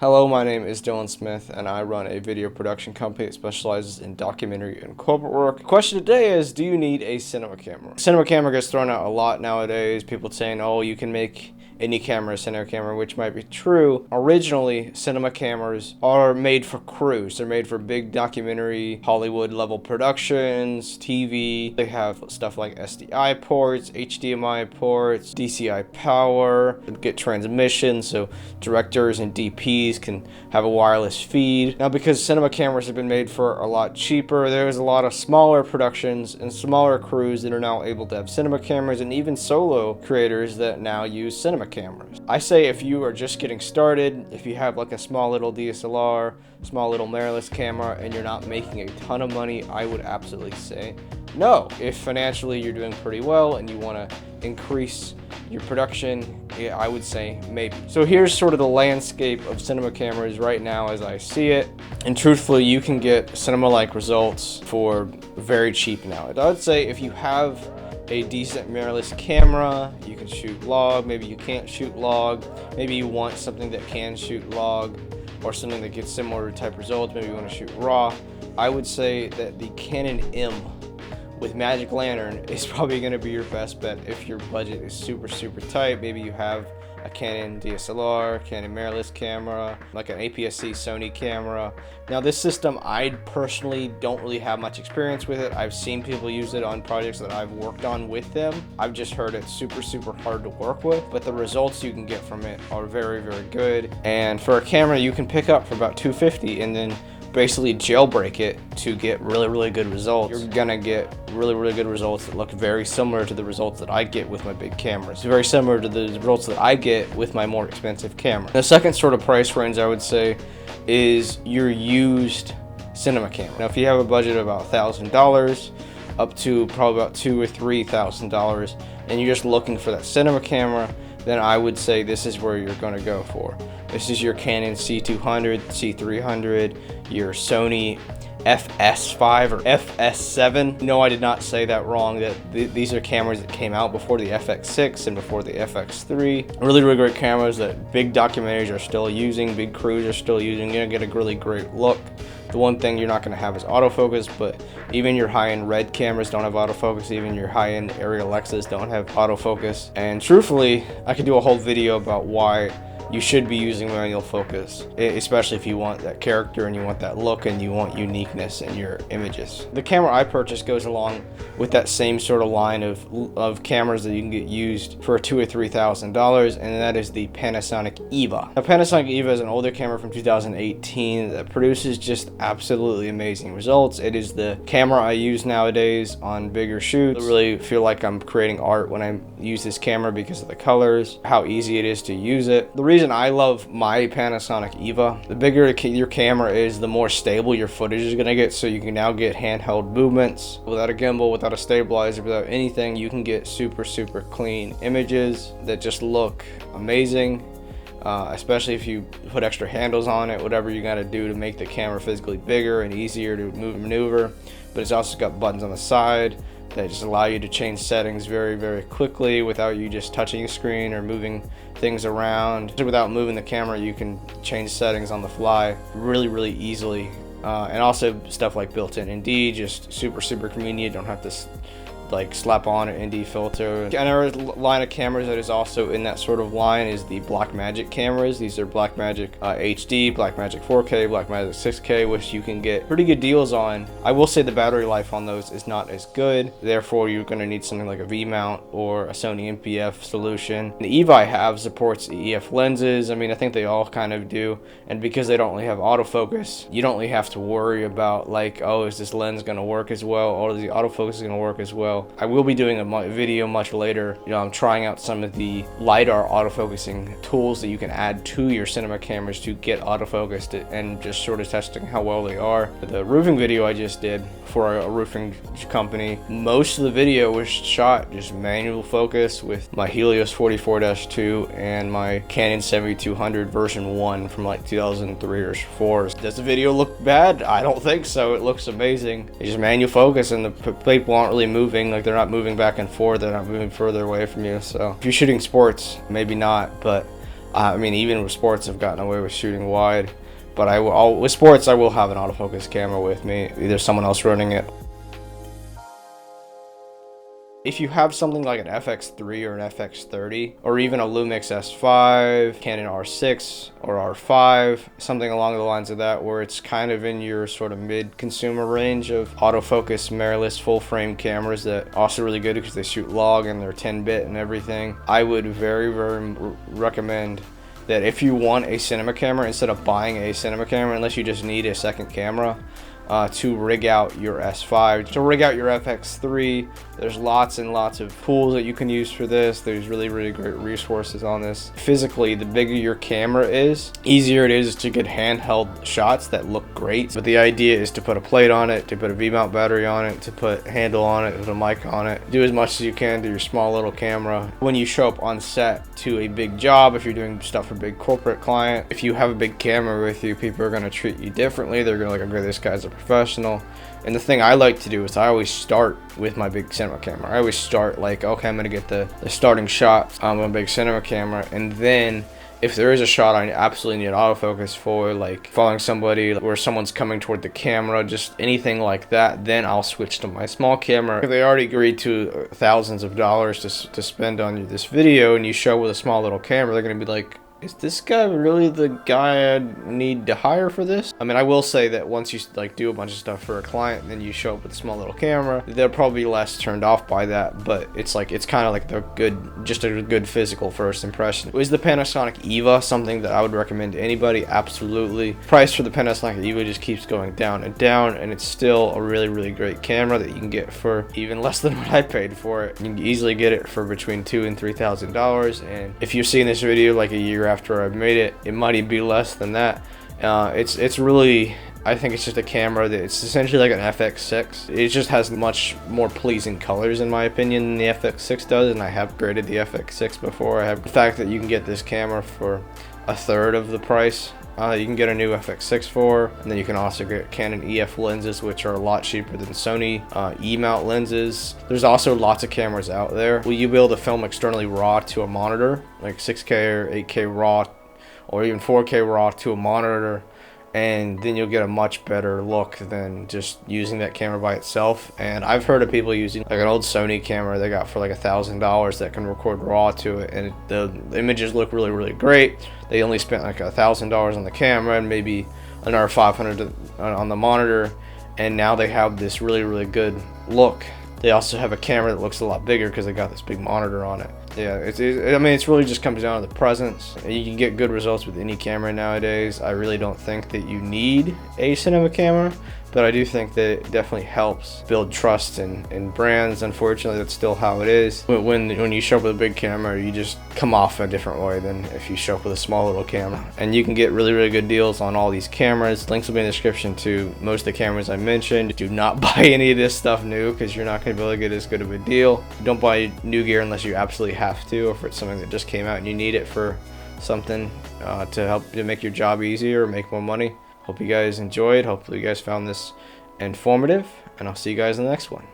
Hello, my name is Dylan Smith, and I run a video production company that specializes in documentary and corporate work. The question today is, do you need a cinema camera? Cinema camera gets thrown out a lot nowadays. People saying, oh, you can make any camera a cinema camera, which might be true. Originally, cinema cameras are made for crews. They're made for big documentary, Hollywood level productions, TV. They have stuff like SDI ports, HDMI ports, DCI power, get transmission, so directors and DPs can have a wireless feed. Now, because cinema cameras have been made for a lot cheaper, there's a lot of smaller productions and smaller crews that are now able to have cinema cameras, and even solo creators that now use cinema cameras. I say if you are just getting started, if you have like a small little DSLR, small little mirrorless camera, and you're not making a ton of money, I would absolutely say no. If financially you're doing pretty well and you want to increase your production, yeah, I would say maybe. So here's sort of the landscape of cinema cameras right now as I see it. And truthfully, you can get cinema-like results for very cheap now. I would say if you have a decent mirrorless camera, you can shoot log, maybe you can't shoot log, maybe you want something that can shoot log, or something that gets similar type results, maybe you want to shoot raw. I would say that the Canon M with Magic Lantern is probably going to be your best bet if your budget is super tight. Maybe you have a Canon DSLR, Canon mirrorless camera, like an APS-C Sony camera. Now this system, I personally don't really have much experience with it. I've seen people use it on projects that I've worked on with them. I've just heard it's super hard to work with, but the results you can get from it are very good. And for a camera you can pick up for about $250 and then basically jailbreak it to get really good results. You're gonna get really good results that look very similar to the results that I get with my big cameras. Very similar to the results that I get with my more expensive camera. The second sort of price range I would say is your used cinema camera. Now if you have a budget of about $1,000 up to probably about $2,000 or $3,000 and you're just looking for that cinema camera, then I would say this is where you're going to go for. This is your Canon C200, C300, your Sony FS5 or FS7. No, I did not say that wrong. These are cameras that came out before the FX6 and before the FX3. Really great cameras that big documentaries are still using, big crews are still using. You're gonna get a really great look. The one thing you're not going to have is autofocus, but even your high-end Red cameras don't have autofocus. Even your high-end Arri Alexas don't have autofocus. And truthfully, I could do a whole video about why you should be using manual focus, especially if you want that character and you want that look and you want uniqueness in your images. The camera I purchased goes along with that same sort of line of cameras that you can get used for $2,000 or $3,000, and that is the Panasonic EVA. Now, Panasonic EVA is an older camera from 2018 that produces just absolutely amazing results. It is the camera I use nowadays on bigger shoots. I really feel like I'm creating art when I use this camera because of the colors, how easy it is to use it. The reason I love my Panasonic EVA, the bigger your camera is, the more stable your footage is going to get, so you can now get handheld movements without a gimbal, without a stabilizer, without anything. You can get super clean images that just look amazing, especially if you put extra handles on it, whatever you got to do to make the camera physically bigger and easier to move and maneuver. But it's also got buttons on the side that just allow you to change settings very quickly without you just touching the screen or moving things around. Without moving the camera, you can change settings on the fly really easily. And also stuff like built-in ND, just super convenient. You don't have to like slap on an ND filter. Another line of cameras that is also in that sort of line is the Blackmagic cameras. These are Blackmagic HD, Blackmagic 4K, Blackmagic 6K, which you can get pretty good deals on. I will say the battery life on those is not as good. Therefore, you're going to need something like a V-mount or a Sony MPF solution. The EVA I have supports EF lenses. I mean, I think they all kind of do. And because they don't really have autofocus, you don't really have to worry about like, oh, is this lens going to work as well? Or is the autofocus going to work as well? I will be doing a video much later. I'm trying out some of the LiDAR autofocusing tools that you can add to your cinema cameras to get autofocused, and just sort of testing how well they are. The roofing video I just did for a roofing company, most of the video was shot just manual focus with my Helios 44-2 and my Canon 7200 version 1 from like 2003 or 4. Does the video look bad? I don't think so. It looks amazing. It's just manual focus and the people aren't really moving. Like, they're not moving back and forth. They're not moving further away from you. So if you're shooting sports, maybe not, but I mean, even with sports, I've gotten away with shooting wide. But with sports, I will have an autofocus camera with me, either someone else running it. If you have something like an FX3 or an FX30, or even a Lumix S5, Canon R6 or R5, something along the lines of that, where it's kind of in your sort of mid-consumer range of autofocus mirrorless full-frame cameras that are also really good because they shoot log and they're 10-bit and everything, I would very recommend that if you want a cinema camera, instead of buying a cinema camera, unless you just need a second camera, to rig out your S5, to rig out your FX3. There's lots and lots of tools that you can use for this. There's really great resources on this. Physically, the bigger your camera is, easier it is to get handheld shots that look great. But the idea is to put a plate on it, to put a V-mount battery on it, to put a handle on it, put a mic on it. Do as much as you can to your small little camera. When you show up on set to a big job, if you're doing stuff for a big corporate client, if you have a big camera with you, people are going to treat you differently. They're going to like, okay, this guy's a professional. And the thing I like to do is I always start with my big cinema camera. I always start like, okay, I'm gonna get the starting shot on my big cinema camera, and then if there is a shot I absolutely need autofocus for, like following somebody where someone's coming toward the camera, just anything like that, then I'll switch to my small camera. If they already agreed to thousands of dollars to spend on this video, and you show with a small little camera, they're gonna be like, is this guy really the guy I need to hire for this? I mean, I will say that once you like do a bunch of stuff for a client and then you show up with a small little camera, they're probably less turned off by that, but it's like, it's kind of like just a good physical first impression. Is the Panasonic EVA something that I would recommend to anybody? Absolutely. Price for the Panasonic EVA just keeps going down and down, and it's still a really great camera that you can get for even less than what I paid for it. You can easily get it for between $2,000 and $3,000, and if you're seeing this video like a year after I've made it, it might even be less than that. It's really, I think it's just a camera that it's essentially like an FX6. It just has much more pleasing colors in my opinion than the FX6 does, and I have graded the FX6 before. I have the fact that you can get this camera for a third of the price. You can get a new FX6 for, and then you can also get Canon EF lenses, which are a lot cheaper than Sony E-mount lenses. There's also lots of cameras out there. Will you be able to film externally RAW to a monitor, like 6K or 8K RAW, or even 4K RAW to a monitor, and then you'll get a much better look than just using that camera by itself. And I've heard of people using like an old Sony camera they got for like $1,000 that can record RAW to it, and the images look really great. They only spent like $1,000 on the camera and maybe another $500 on the monitor, and now they have this really good look. They also have a camera that looks a lot bigger because they got this big monitor on it. Yeah, I mean, it's really just comes down to the presence. You can get good results with any camera nowadays. I really don't think that you need a cinema camera, but I do think that it definitely helps build trust in brands. Unfortunately, that's still how it is. When you show up with a big camera, you just come off a different way than if you show up with a small little camera. And you can get really good deals on all these cameras. Links will be in the description to most of the cameras I mentioned. Do not buy any of this stuff new, because you're not going to be able to get as good of a deal. Don't buy new gear unless you absolutely have to, or if it's something that just came out and you need it for something to help to make your job easier or make more money. Hope you guys enjoyed. Hopefully you guys found this informative, and I'll see you guys in the next one.